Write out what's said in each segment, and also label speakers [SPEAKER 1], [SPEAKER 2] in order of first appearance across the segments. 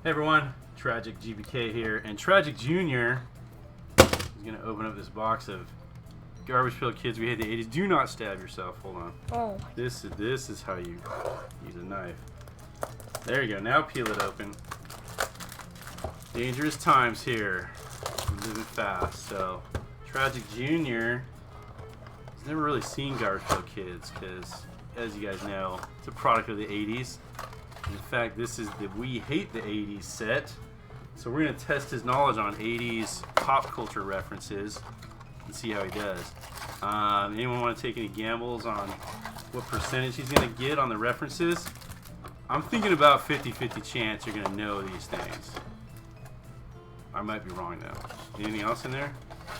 [SPEAKER 1] Hey everyone, Tragic GPK here, and Tragic Junior is going to open up this box of Garbage Pail Kids. We hate the 80s. Do not stab yourself. Hold on.
[SPEAKER 2] Oh.
[SPEAKER 1] This is how you use a knife. There you go. Now peel it open. Dangerous times here. We're moving fast. So, Tragic Junior has never really seen Garbage Pail Kids because, as you guys know, it's a product of the 80s. In fact, this is the We Hate the 80s set. So we're going to test his knowledge on 80s pop culture references and see how he does. Anyone want to take any gambles on what percentage he's going to get on the references? I'm thinking about 50-50 chance you're going to know these things. I might be wrong though. Anything else in there?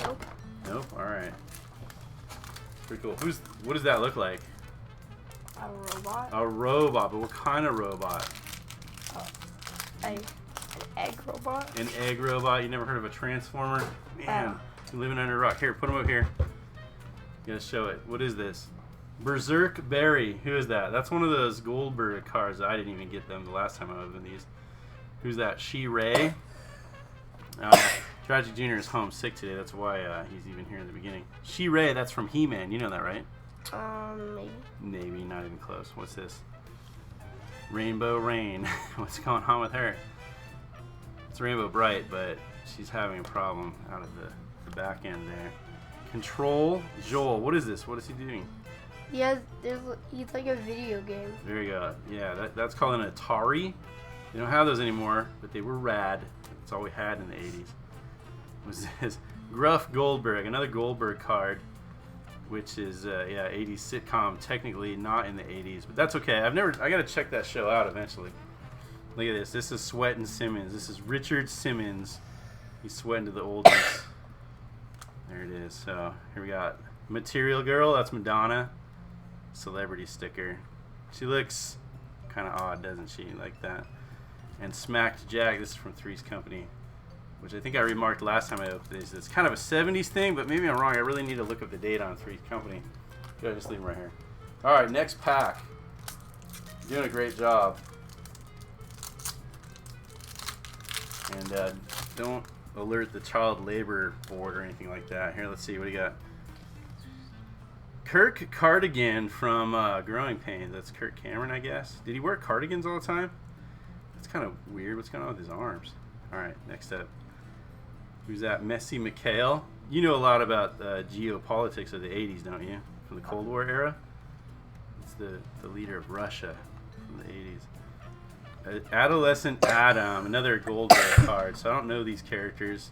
[SPEAKER 2] Nope.
[SPEAKER 1] Nope? Alright. Pretty cool. What does that look like?
[SPEAKER 2] A robot?
[SPEAKER 1] A robot, but what kind of robot?
[SPEAKER 2] An egg robot?
[SPEAKER 1] An egg robot? You never heard of a transformer? Man, you're living under a rock. Here, put him up here. You gotta show it. What is this? Berserk Barry. Who is that? That's one of those Goldberg cars. I didn't even get them the last time I opened these. Who's that? She-Ray? Tragic Junior is homesick today. That's why he's even here in the beginning. She-Ray, that's from He-Man. You know that, right?
[SPEAKER 2] Maybe.
[SPEAKER 1] Maybe, not even close. What's this? Rainbow Rain. What's going on with her? It's Rainbow Bright, but she's having a problem out of the back end there. Control Joel. What is this? What is he doing?
[SPEAKER 2] He's like a video game.
[SPEAKER 1] There you go. Yeah, that's called an Atari. They don't have those anymore, but they were rad. That's all we had in the 80s. Was this Gruff Goldberg, another Goldberg card, which is 80s sitcom, technically not in the 80s, but that's okay. I gotta check that show out eventually. Look at this. This is Sweatin' Simmons. This is Richard Simmons. He's sweating to the oldies. There it is. So here we got Material Girl. That's Madonna. Celebrity sticker. She looks kind of odd, doesn't she? Like that. And Smacked Jack. This is from Three's Company, which I think I remarked last time I opened this. It's kind of a 70s thing, but maybe I'm wrong. I really need to look up the date on Three's Company. Go, just leave them right here. All right, next pack. You're doing a great job. And don't alert the child labor board or anything like that. Here, let's see. What do you got? Kirk Cardigan from Growing Pains. That's Kirk Cameron, I guess. Did he wear cardigans all the time? That's kind of weird. What's going on with his arms? All right, next up. Who's that? Messy McHale. You know a lot about geopolitics of the 80s, don't you? From the Cold War era? It's the leader of Russia from the 80s. Adolescent Adam, another Goldberg card. So I don't know these characters,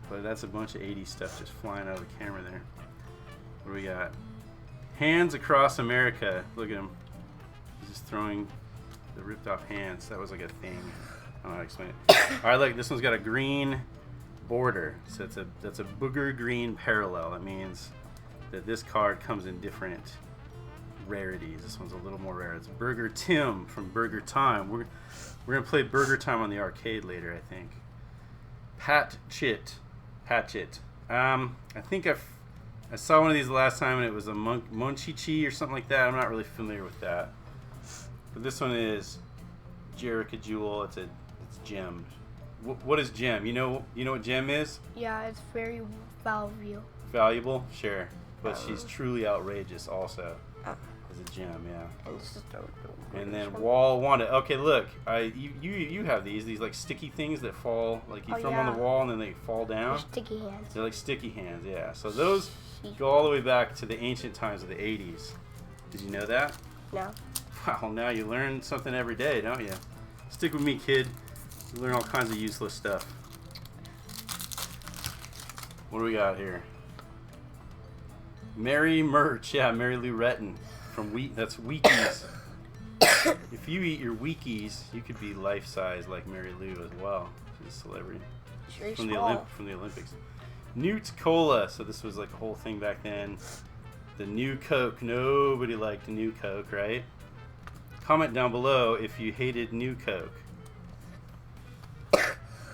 [SPEAKER 1] but that's a bunch of 80s stuff just flying out of the camera there. What do we got? Hands Across America. Look at him. He's just throwing the ripped off hands. That was like a thing. I don't know how to explain it. All right, look, this one's got a green border. So that's a booger green parallel. That means that this card comes in different rarities. This one's a little more rare. It's Burger Tim from Burger Time. We're gonna play Burger Time on the arcade later, I think. Hatchet. I think I saw one of these the last time, and it was a Monchichi or something like that. I'm not really familiar with that. But this one is Jerica Jewel. It's gem. What is gem? You know what gem is?
[SPEAKER 2] Yeah, it's very valuable.
[SPEAKER 1] Valuable? Sure. But she's truly outrageous also. As a gem, yeah. And then Wall Wanda. Okay, look. You have these like sticky things that fall, like you throw them on the wall and then they fall down.
[SPEAKER 2] They're sticky hands.
[SPEAKER 1] They're like sticky hands, yeah. So those go all the way back to the ancient times of the 80s. Did you know that?
[SPEAKER 2] No.
[SPEAKER 1] Wow, now you learn something every day, don't you? Stick with me, kid. You learn all kinds of useless stuff. What do we got here? Mary Murch. Yeah, Mary Lou Retton from that's Weekies. If you eat your Weekies, you could be life-size like Mary Lou as well. She's a celebrity. From the Olympics. Newt Cola. So this was like a whole thing back then. The New Coke. Nobody liked New Coke, right? Comment down below if you hated New Coke.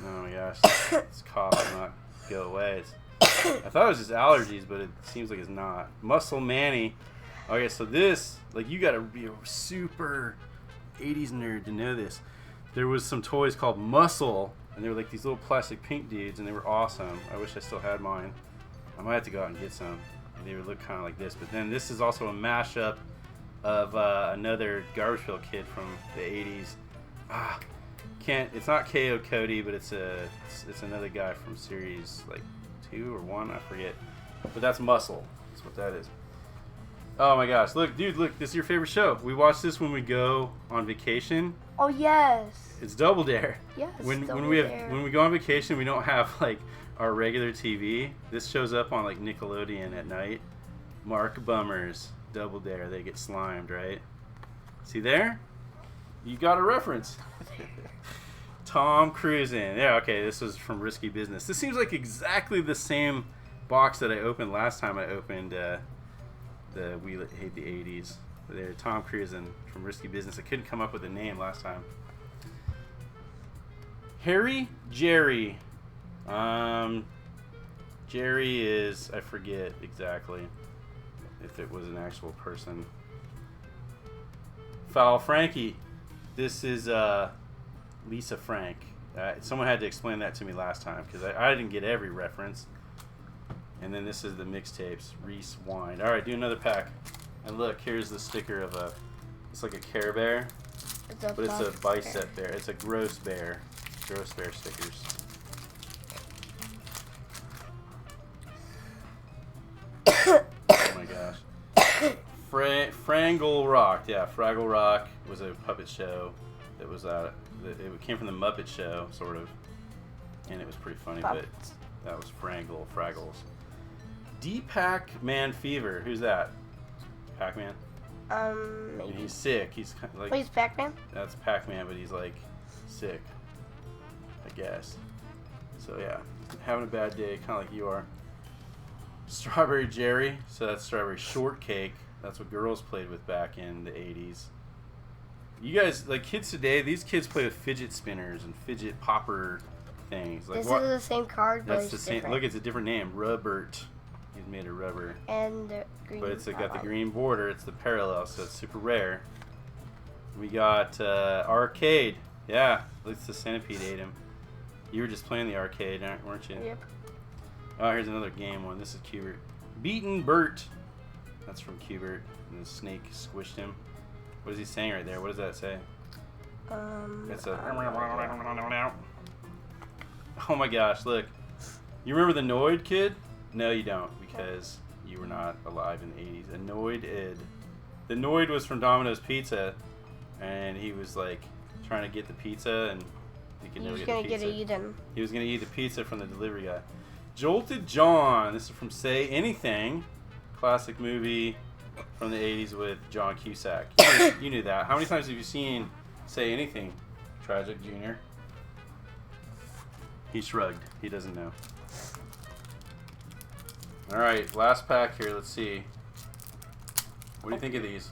[SPEAKER 1] Oh my gosh, this cough will not go away. I thought it was just allergies, but it seems like it's not. Muscle Manny. Okay, so this, like, you gotta be a super 80s nerd to know this. there was some toys called Muscle, and they were like these little plastic pink dudes, and they were awesome. I wish I still had mine. I might have to go out and get some. They would look kind of like this, but then this is also a mashup of another Garbage Pail Kid from the 80s. It's not K.O. Cody, but it's another guy from series like 2 or 1, I forget. But that's Muscle. That's what that is. Oh my gosh! Look, dude, look! This is your favorite show. We watch this when we go on vacation.
[SPEAKER 2] Oh yes.
[SPEAKER 1] It's Double Dare.
[SPEAKER 2] Yes.
[SPEAKER 1] When
[SPEAKER 2] Double
[SPEAKER 1] we
[SPEAKER 2] Dare.
[SPEAKER 1] when we go on vacation, we don't have like our regular TV. This shows up on like Nickelodeon at night. Mark Bummers, Double Dare. They get slimed, right? See there? You got a reference. Tom Cruising. Yeah, okay. This was from Risky Business. This seems like exactly the same box that I opened last time I opened the We Hate the 80s. There, Tom Cruising from Risky Business. I couldn't come up with a name last time. Harry Jerry. Jerry is, I forget exactly if it was an actual person. Foul Frankie. This is Lisa Frank. Someone had to explain that to me last time because I didn't get every reference. And then this is the mixtapes. Reese Wine. All right, do another pack. And look, here's the sticker of it's like a Care Bear, but it's a bicep bear. It's a gross bear. Gross bear stickers. Oh my gosh. Fraggle Rock. Yeah, Fraggle Rock was a puppet show that was it came from the Muppet Show, sort of. And it was pretty funny, but that was Fraggles. D-Pac Man Fever. Who's that? Pac-Man?
[SPEAKER 2] Maybe.
[SPEAKER 1] He's sick. He's kind of like.
[SPEAKER 2] Oh, he's Pac-Man?
[SPEAKER 1] That's Pac-Man, but he's like sick, I guess. So yeah, having a bad day, kind of like you are. Strawberry Jerry. So that's Strawberry Shortcake. That's what girls played with back in the 80s. You guys, like kids today, these kids play with fidget spinners and fidget popper things. Like
[SPEAKER 2] this is the same card, but
[SPEAKER 1] that's the same.
[SPEAKER 2] different.
[SPEAKER 1] Look, it's a different name. Rubbert. He's made of rubber.
[SPEAKER 2] And the green.
[SPEAKER 1] But it's got the green border. It's the parallel, so it's super rare. We got arcade. Yeah, looks the centipede ate him. You were just playing the arcade, weren't you?
[SPEAKER 2] Yep.
[SPEAKER 1] Oh, here's another game one. This is Cubert. Beaten Bert. That's from Cubert. And the snake squished him. What is he saying right there? What does that say? It's a. Oh my gosh! Look, you remember the Noid kid? No, you don't, because you were not alive in the 80s. Annoyed Ed. The Noid was from Domino's Pizza, and he was like trying to get the pizza, and he could never get the pizza.
[SPEAKER 2] He was gonna get eaten.
[SPEAKER 1] He was gonna eat the pizza from the delivery guy. Jolted John. This is from Say Anything, classic movie from the 80s with John Cusack. You knew that. How many times have you seen Say Anything, Tragic Jr.? He shrugged. He doesn't know. All right, last pack here. Let's see. What do you think of these?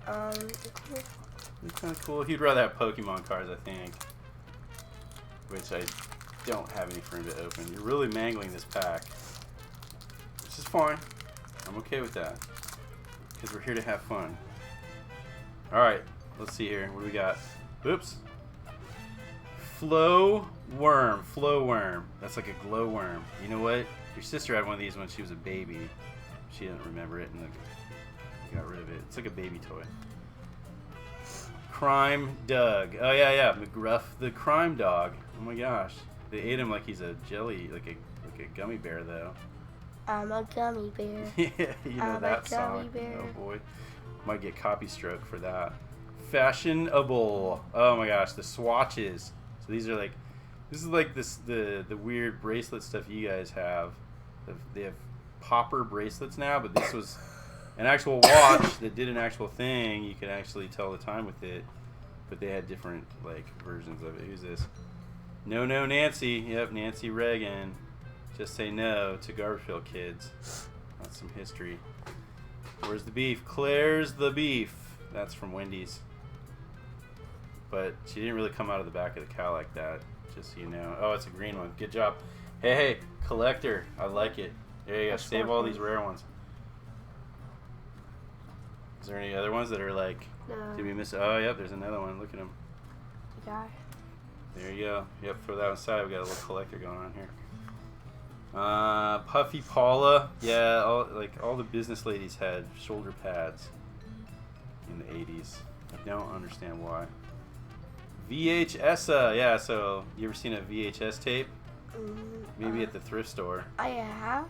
[SPEAKER 1] They're kind of cool. He'd rather have Pokemon cards, I think, which I don't have any for him to open. You're really mangling this pack, which is fine. I'm okay with that because we're here to have fun. All right, let's see here. What do we got? Oops. Flow Worm. That's like a glow worm. You know what? Your sister had one of these when she was a baby. She didn't remember it and got rid of it. It's like a baby toy. Crime Doug. Oh yeah. McGruff the crime dog. Oh my gosh. They ate him like he's a jelly, like a gummy bear though.
[SPEAKER 2] I'm a gummy bear.
[SPEAKER 1] Yeah, you know
[SPEAKER 2] I'm
[SPEAKER 1] that
[SPEAKER 2] a
[SPEAKER 1] song.
[SPEAKER 2] gummy bear.
[SPEAKER 1] Oh boy. Might get copy stroke for that. Fashionable. Oh my gosh, the swatches. So these are like, this is like the weird bracelet stuff you guys have. They have popper bracelets now, but this was an actual watch that did an actual thing. You could actually tell the time with it, but they had different like versions of it. Who's this? No Nancy. Yep, Nancy Reagan. Just say no to Garbage Pail Kids. That's some history. Where's the beef? Claire's the beef. That's from Wendy's. But she didn't really come out of the back of the cow like that, just so you know. Oh, it's a green one. Good job. Hey, collector. I like it. There you go. Save all these rare ones. Is there any other ones that are like,
[SPEAKER 2] No.
[SPEAKER 1] did we miss? Oh, yep, there's another one. Look at him.
[SPEAKER 2] The guy.
[SPEAKER 1] There you go. Yep, throw that aside. We got a little collector going on here. Puffy Paula. Yeah, all the business ladies had shoulder pads in the 80s. I don't understand why. VHS. Yeah, so you ever seen a VHS tape? Maybe at the thrift store.
[SPEAKER 2] I have.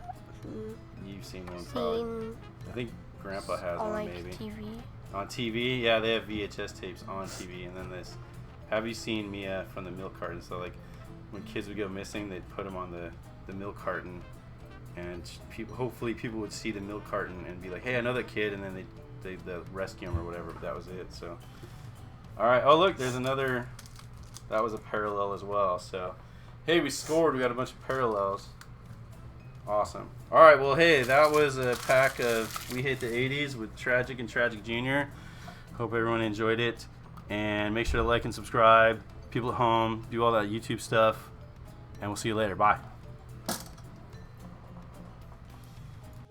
[SPEAKER 1] You've seen one probably. I think Grandpa has
[SPEAKER 2] on
[SPEAKER 1] one
[SPEAKER 2] like
[SPEAKER 1] maybe.
[SPEAKER 2] TV.
[SPEAKER 1] On TV? Yeah, they have VHS tapes on TV. And then this. Have you seen Mia from the milk carton? So like when kids would go missing, they'd put them on the milk carton. And hopefully people would see the milk carton and be like, hey, I know that kid. And then they'd rescue him or whatever. But that was it. So, all right. Oh, look, there's another. That was a parallel as well. So, hey, we scored. We got a bunch of parallels. Awesome. All right. Well, hey, that was a pack of We Hate the 80s with Tragic and Tragic Jr. Hope everyone enjoyed it. And make sure to like and subscribe. People at home, do all that YouTube stuff. And we'll see you later. Bye.